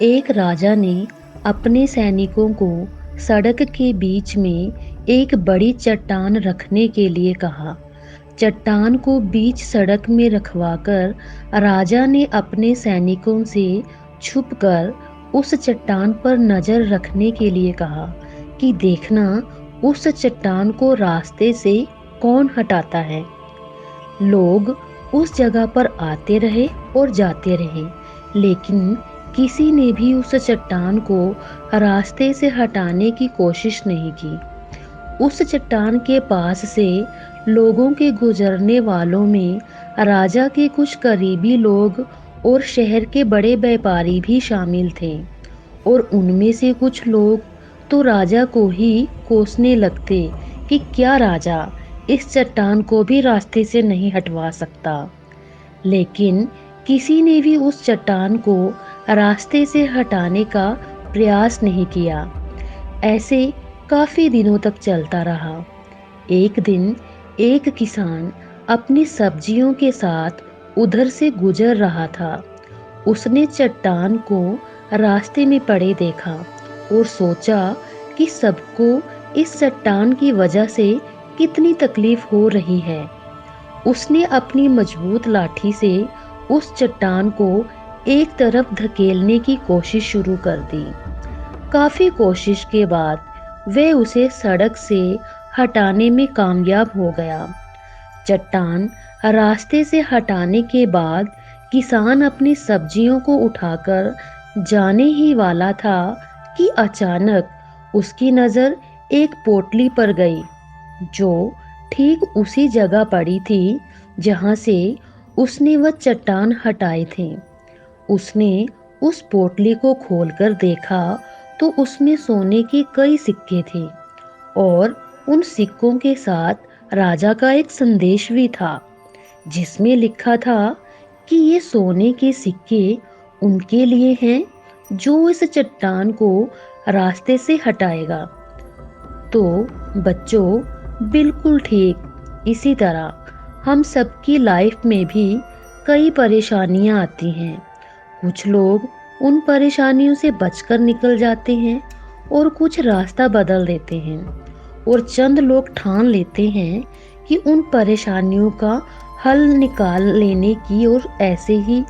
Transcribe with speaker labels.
Speaker 1: एक राजा ने अपने सैनिकों को सड़क के बीच में एक बड़ी चट्टान रखने के लिए कहा। चट्टान को बीच सड़क में रखवाकर राजा ने अपने सैनिकों से छुपकर उस चट्टान पर नजर रखने के लिए कहा कि देखना उस चट्टान को रास्ते से कौन हटाता है। लोग उस जगह पर आते रहे और जाते रहे, लेकिन किसी ने भी उस चट्टान को रास्ते से हटाने की कोशिश नहीं की। उस चट्टान के पास से लोगों के गुजरने वालों में राजा के कुछ करीबी लोग और शहर के बड़े व्यापारी भी शामिल थे, और उनमें से कुछ लोग तो राजा को ही कोसने लगते कि क्या राजा इस चट्टान को भी रास्ते से नहीं हटवा सकता। लेकिन किसी ने भी उस चट्टान को रास्ते से हटाने का प्रयास नहीं किया। ऐसे काफी दिनों तक चलता रहा। एक दिन एक किसान अपनी सब्जियों के साथ उधर से गुजर रहा था। उसने चट्टान को रास्ते में पड़े देखा और सोचा कि सबको इस चट्टान की वजह से कितनी तकलीफ हो रही है। उसने अपनी मजबूत लाठी से उस चट्टान को एक तरफ धकेलने की कोशिश शुरू कर दी। काफी कोशिश के बाद वह उसे सड़क से हटाने में कामयाब हो गया। चट्टान रास्ते से हटाने के बाद किसान अपनी सब्जियों को उठाकर जाने ही वाला था कि अचानक उसकी नज़र एक पोटली पर गई, जो ठीक उसी जगह पड़ी थी जहां से उसने वह चट्टान हटाए थे। उसने उस पोटली को खोलकर देखा तो उसमें सोने के कई सिक्के थे, और उन सिक्कों के साथ राजा का एक संदेश भी था, जिसमें लिखा था कि ये सोने के सिक्के उनके लिए हैं जो इस चट्टान को रास्ते से हटाएगा। तो बच्चों, बिल्कुल ठीक इसी तरह हम सबकी लाइफ में भी कई परेशानियां आती हैं। कुछ लोग उन परेशानियों से बचकर निकल जाते हैं और कुछ रास्ता बदल देते हैं, और चंद लोग ठान लेते हैं कि उन परेशानियों का हल निकाल लेने की और ऐसे ही